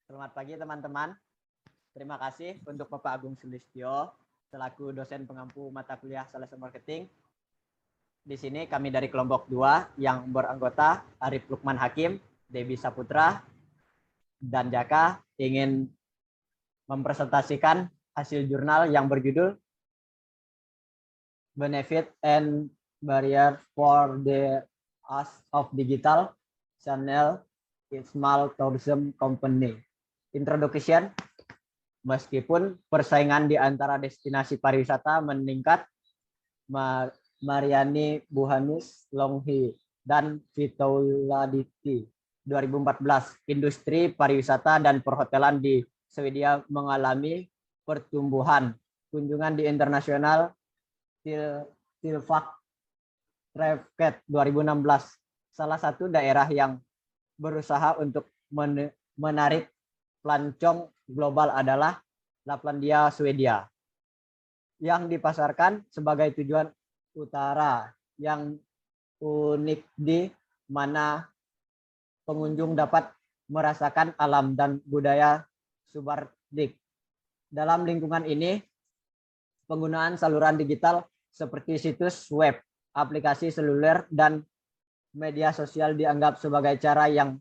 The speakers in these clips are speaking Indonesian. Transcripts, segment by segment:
Selamat pagi teman-teman. Terima kasih untuk Bapak Agung Sulistyo selaku dosen pengampu mata kuliah Sales Marketing. Di sini kami dari kelompok 2 yang beranggota Arif Lukman Hakim, Debbie Saputra, dan Jaka ingin mempresentasikan hasil jurnal yang berjudul Benefit and Barrier for the Use of Digital Channel in Small Tourism Company. Introduction. Meskipun persaingan di antara destinasi pariwisata meningkat, Mariani Buhanis Longhi dan Vitauladiti 2014, industri pariwisata dan perhotelan di Swedia mengalami pertumbuhan. Kunjungan di internasional Tilfak Traffic 2016, salah satu daerah yang berusaha untuk menarik pelancong global adalah Laplandia, Swedia, yang dipasarkan sebagai tujuan utara yang unik di mana pengunjung dapat merasakan alam dan budaya subardik. Dalam lingkungan ini, penggunaan saluran digital seperti situs web, aplikasi seluler, dan media sosial dianggap sebagai cara yang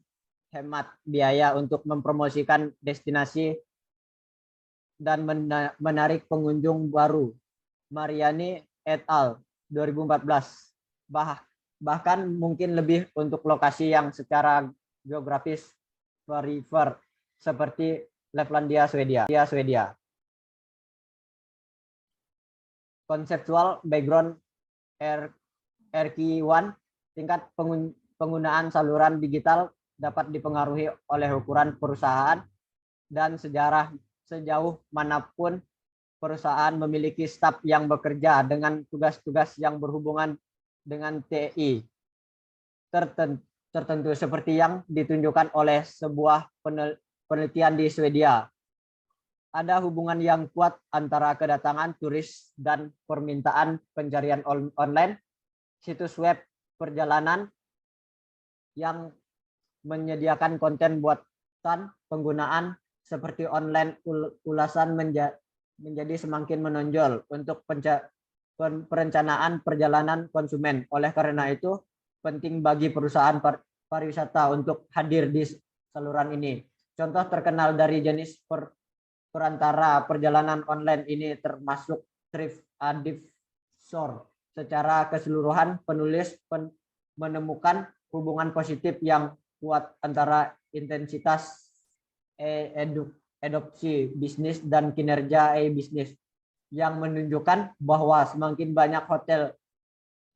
hemat biaya untuk mempromosikan destinasi dan menarik pengunjung baru. Mariani et al. 2014. Bahkan mungkin lebih untuk lokasi yang secara geografis perifer seperti Laplandia, Swedia. Konseptual background RQ1, tingkat penggunaan saluran digital dapat dipengaruhi oleh ukuran perusahaan dan sejarah. Sejauh manapun perusahaan memiliki staf yang bekerja dengan tugas-tugas yang berhubungan dengan TI tertentu seperti yang ditunjukkan oleh sebuah penelitian di Swedia. Ada hubungan yang kuat antara kedatangan turis dan permintaan pencarian online. Situs web perjalanan yang menyediakan konten buatan penggunaan seperti online ulasan menjadi semakin menonjol untuk perencanaan perjalanan konsumen. Oleh karena itu, penting bagi perusahaan pariwisata untuk hadir di saluran ini. Contoh terkenal dari jenis perantara perjalanan online ini termasuk TripAdvisor. Secara keseluruhan, penulis menemukan hubungan positif yang kuat antara intensitas adopsi bisnis dan kinerja bisnis, yang menunjukkan bahwa semakin banyak hotel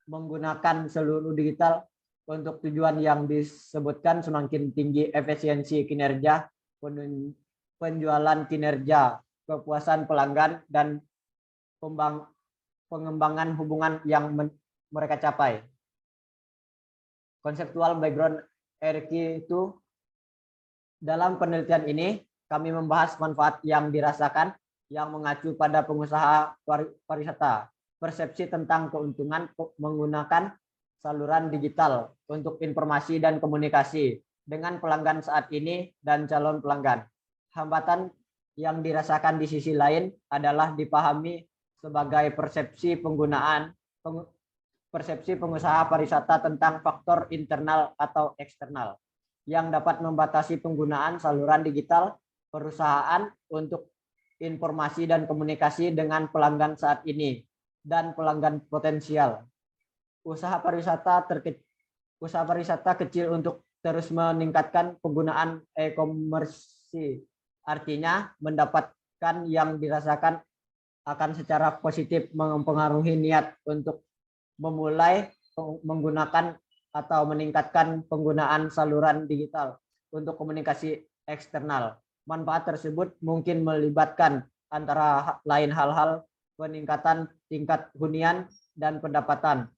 menggunakan seluruh digital untuk tujuan yang disebutkan, semakin tinggi efisiensi kinerja, penjualan kinerja, kepuasan pelanggan, dan pengembangan hubungan yang mereka capai. Konseptual background RQ itu, dalam penelitian ini kami membahas manfaat yang dirasakan yang mengacu pada pengusaha pariwisata, persepsi tentang keuntungan menggunakan saluran digital untuk informasi dan komunikasi dengan pelanggan saat ini dan calon pelanggan. Hambatan yang dirasakan di sisi lain adalah dipahami sebagai persepsi pengusaha pariwisata tentang faktor internal atau eksternal yang dapat membatasi penggunaan saluran digital perusahaan untuk informasi dan komunikasi dengan pelanggan saat ini dan pelanggan potensial. Usaha pariwisata kecil untuk terus meningkatkan penggunaan e-commerce, artinya mendapatkan yang dirasakan akan secara positif mempengaruhi niat untuk memulai menggunakan atau meningkatkan penggunaan saluran digital untuk komunikasi eksternal. Manfaat tersebut mungkin melibatkan antara lain hal-hal peningkatan tingkat hunian dan pendapatan,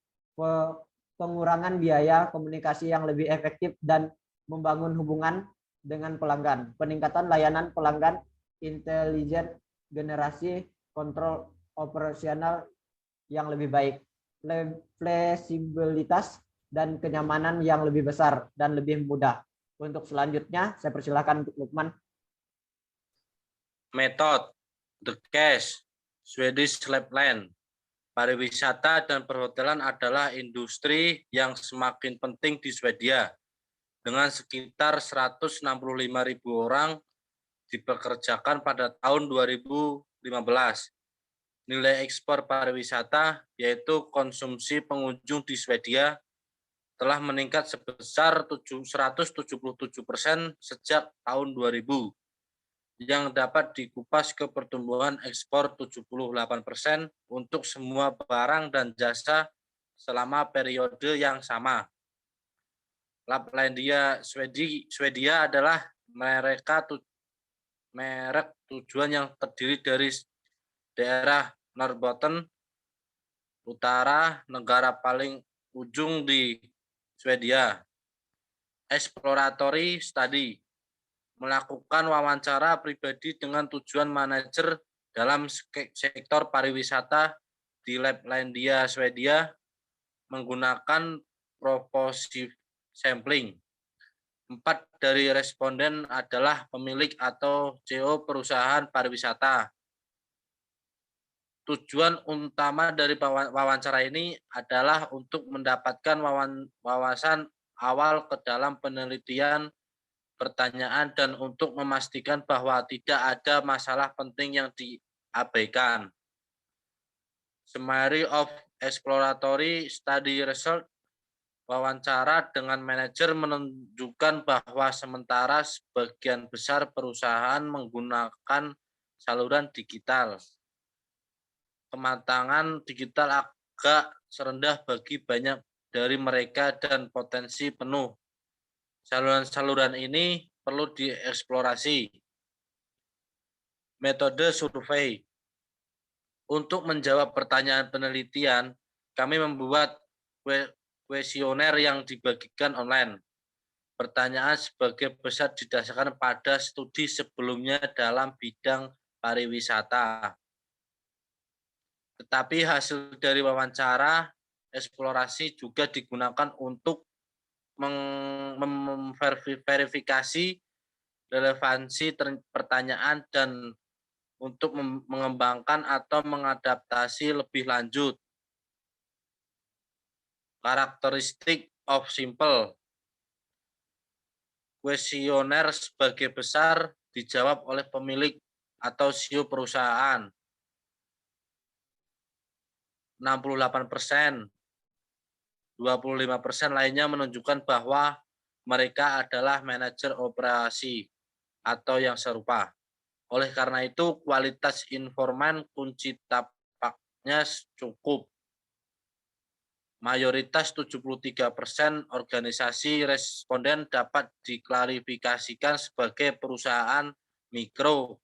pengurangan biaya komunikasi yang lebih efektif dan membangun hubungan dengan pelanggan, peningkatan layanan pelanggan intelijen, generasi kontrol operasional yang lebih baik, fleksibilitas dan kenyamanan yang lebih besar dan lebih mudah, Untuk selanjutnya, saya persilahkan untuk Lukman. Method, the case, Swedish Lapland. Pariwisata dan perhotelan adalah industri yang semakin penting di Swedia, dengan sekitar 165.000 orang dipekerjakan pada tahun 2015. Nilai ekspor pariwisata, yaitu konsumsi pengunjung di Swedia, telah meningkat sebesar 177% sejak tahun 2000, yang dapat dikupas ke pertumbuhan ekspor 78% untuk semua barang dan jasa selama periode yang sama. Laplandia Swedia adalah merek tujuan yang terdiri dari daerah Norrbotten Utara, negara paling ujung di Swedia. Exploratory study, melakukan wawancara pribadi dengan tujuan manajer dalam sektor pariwisata di Laplandia, Swedia, menggunakan propositive sampling. 4 dari responden adalah pemilik atau CEO perusahaan pariwisata. Tujuan utama dari wawancara ini adalah untuk mendapatkan wawasan awal ke dalam penelitian pertanyaan dan untuk memastikan bahwa tidak ada masalah penting yang diabaikan. Summary of exploratory study result. Wawancara dengan manajer menunjukkan bahwa sementara sebagian besar perusahaan menggunakan saluran digital, kematangan digital agak rendah bagi banyak dari mereka dan potensi penuh. Saluran-saluran ini perlu dieksplorasi. Metode survei. Untuk menjawab pertanyaan penelitian, kami membuat kuesioner yang dibagikan online. Pertanyaan sebagian besar didasarkan pada studi sebelumnya dalam bidang pariwisata. Tetapi hasil dari wawancara eksplorasi juga digunakan untuk memverifikasi relevansi pertanyaan dan untuk mengembangkan atau mengadaptasi lebih lanjut. Karakteristik of simple. Kuesioner sebagai besar dijawab oleh pemilik atau CEO perusahaan. 68%. 25% lainnya menunjukkan bahwa mereka adalah manajer operasi atau yang serupa. Oleh karena itu, kualitas informan kunci tapaknya cukup. Mayoritas 73% organisasi responden dapat diklarifikasikan sebagai perusahaan mikro,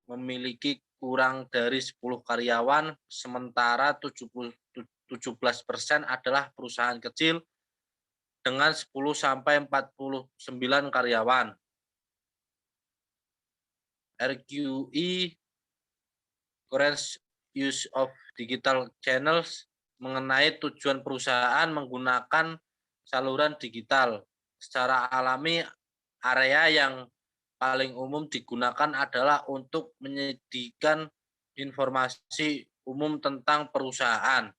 memiliki kurang dari 10 karyawan, sementara 17% adalah perusahaan kecil dengan 10-49 karyawan. RQE, current use of digital channels, mengenai tujuan perusahaan menggunakan saluran digital. Secara alami, area yang paling umum digunakan adalah untuk menyediakan informasi umum tentang perusahaan.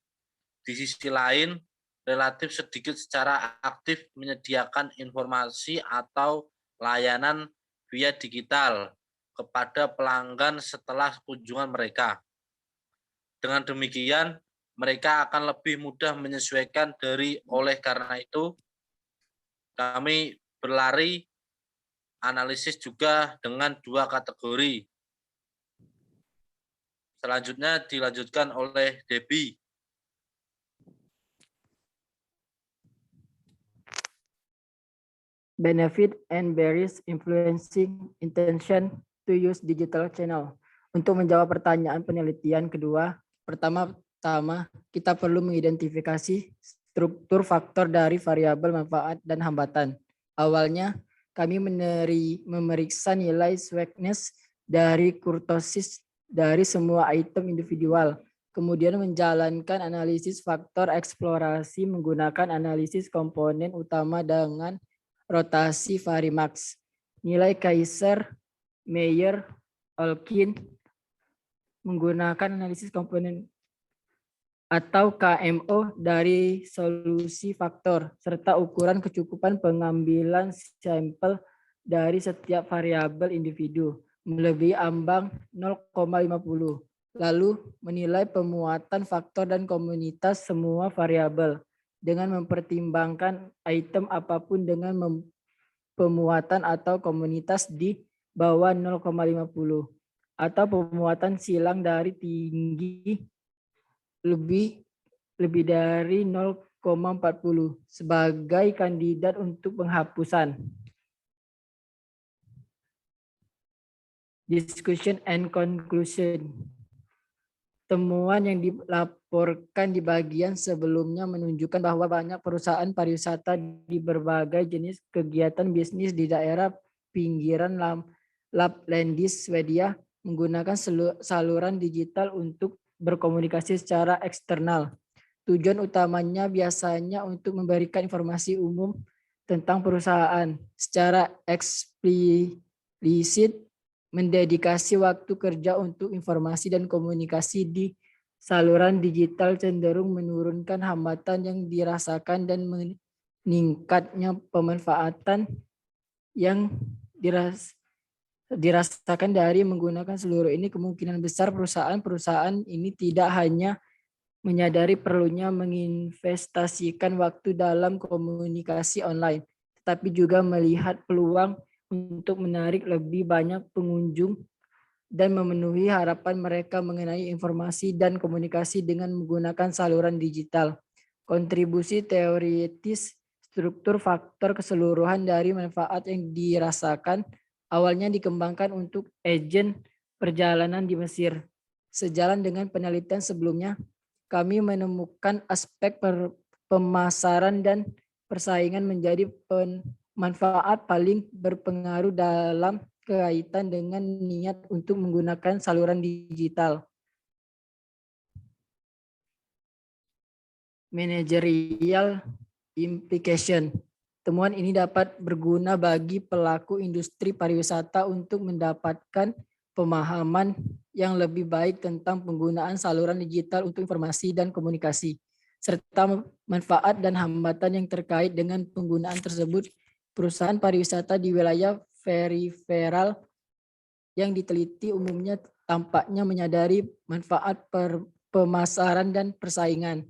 Di sisi lain, relatif sedikit secara aktif menyediakan informasi atau layanan via digital kepada pelanggan setelah kunjungan mereka. Dengan demikian, mereka akan lebih mudah menyesuaikan oleh karena itu, kami berlari analisis juga dengan 2 kategori. Selanjutnya dilanjutkan oleh Debbie. Benefit and barriers influencing intention to use digital channel. Untuk menjawab pertanyaan penelitian kedua, pertama-tama kita perlu mengidentifikasi struktur faktor dari variabel manfaat dan hambatan. Awalnya, kami memeriksa nilai swagness dari kurtosis dari semua item individual. Kemudian menjalankan analisis faktor eksplorasi menggunakan analisis komponen utama dengan rotasi Varimax. Nilai Kaiser, Meyer, Olkin menggunakan analisis komponen atau KMO dari solusi faktor serta ukuran kecukupan pengambilan sampel dari setiap variabel individu melebihi ambang 0,50. Lalu menilai pemuatan faktor dan komunitas semua variabel dengan mempertimbangkan item apapun dengan pemuatan atau komunitas di bawah 0,50 atau pemuatan silang dari tinggi lebih dari 0,40 sebagai kandidat untuk penghapusan. Discussion and conclusion. Temuan yang dilaporkan di bagian sebelumnya menunjukkan bahwa banyak perusahaan pariwisata di berbagai jenis kegiatan bisnis di daerah pinggiran Laplandis, Swedia menggunakan saluran digital untuk berkomunikasi secara eksternal. Tujuan utamanya biasanya untuk memberikan informasi umum tentang perusahaan secara eksplisit, mendedikasi waktu kerja untuk informasi dan komunikasi di saluran digital cenderung menurunkan hambatan yang dirasakan dan meningkatnya pemanfaatan yang dirasakan dari menggunakan seluruh ini. Kemungkinan besar perusahaan ini tidak hanya menyadari perlunya menginvestasikan waktu dalam komunikasi online, tetapi juga melihat peluang untuk menarik lebih banyak pengunjung dan memenuhi harapan mereka mengenai informasi dan komunikasi dengan menggunakan saluran digital. Kontribusi teoritis struktur faktor keseluruhan dari manfaat yang dirasakan awalnya dikembangkan untuk agen perjalanan di Mesir. Sejalan dengan penelitian sebelumnya, kami menemukan aspek pemasaran dan persaingan menjadi manfaat paling berpengaruh dalam kaitan dengan niat untuk menggunakan saluran digital. Managerial implication. Temuan ini dapat berguna bagi pelaku industri pariwisata untuk mendapatkan pemahaman yang lebih baik tentang penggunaan saluran digital untuk informasi dan komunikasi, serta manfaat dan hambatan yang terkait dengan penggunaan tersebut. Perusahaan pariwisata di wilayah periferal yang diteliti umumnya tampaknya menyadari manfaat pemasaran dan persaingan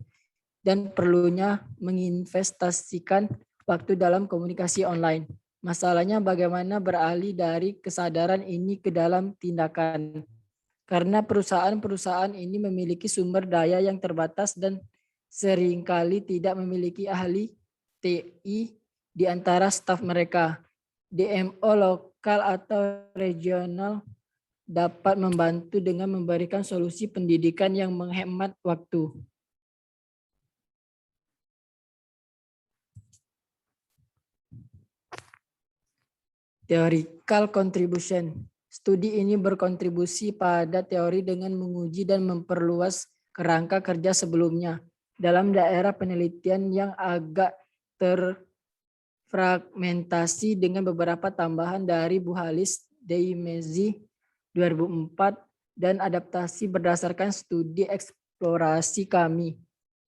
dan perlunya menginvestasikan waktu dalam komunikasi online. Masalahnya bagaimana beralih dari kesadaran ini ke dalam tindakan. Karena perusahaan-perusahaan ini memiliki sumber daya yang terbatas dan seringkali tidak memiliki ahli TI di antara staf mereka. DMO lokal atau regional dapat membantu dengan memberikan solusi pendidikan yang menghemat waktu. Theoretical contribution. Studi ini berkontribusi pada teori dengan menguji dan memperluas kerangka kerja sebelumnya dalam daerah penelitian yang agak terfragmentasi dengan beberapa tambahan dari Buhalis, Deimezi 2004 dan adaptasi berdasarkan studi eksplorasi kami.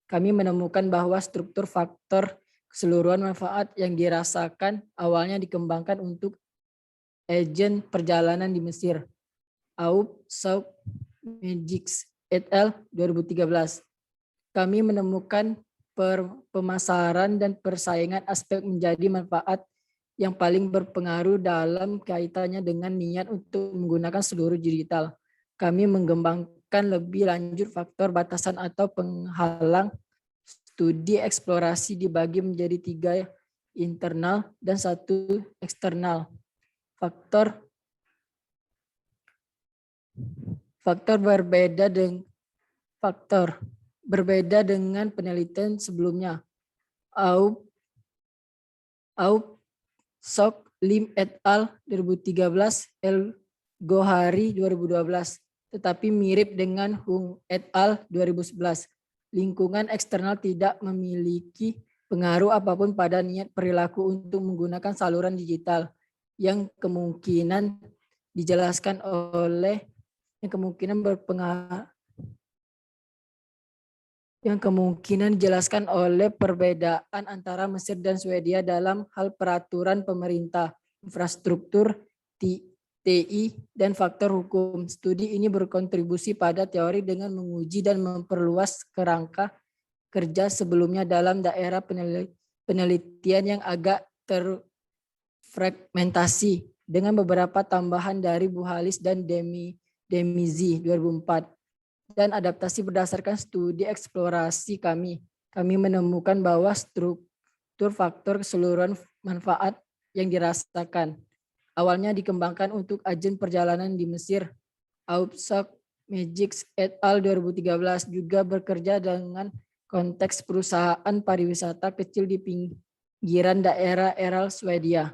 Kami menemukan bahwa struktur faktor keseluruhan manfaat yang dirasakan awalnya dikembangkan untuk agen perjalanan di Mesir. Aub, Sauk, Magix, et al. 2013. Kami menemukan pemasaran dan persaingan aspek menjadi manfaat yang paling berpengaruh dalam kaitannya dengan niat untuk menggunakan seluruh digital. Kami mengembangkan lebih lanjut faktor batasan atau penghalang. Studi eksplorasi dibagi menjadi 3 internal dan 1 eksternal. Faktor berbeda dengan penelitian sebelumnya. Aub, Sok, Lim et al. 2013, El Gohari 2012, tetapi mirip dengan Hung et al. 2011. Lingkungan eksternal tidak memiliki pengaruh apapun pada niat perilaku untuk menggunakan saluran digital yang kemungkinan dijelaskan oleh perbedaan antara Mesir dan Swedia dalam hal peraturan pemerintah, infrastruktur, TI, dan faktor hukum. Studi ini berkontribusi pada teori dengan menguji dan memperluas kerangka kerja sebelumnya dalam daerah penelitian yang agak terfragmentasi dengan beberapa tambahan dari Buhalis dan Demizi 2004 dan adaptasi berdasarkan studi eksplorasi kami. Kami menemukan bahwa struktur faktor keseluruhan manfaat yang dirasakan awalnya dikembangkan untuk agen perjalanan di Mesir. Aubsok Magics et al. 2013 juga bekerja dengan konteks perusahaan pariwisata kecil di pinggiran daerah Eral, Swedia.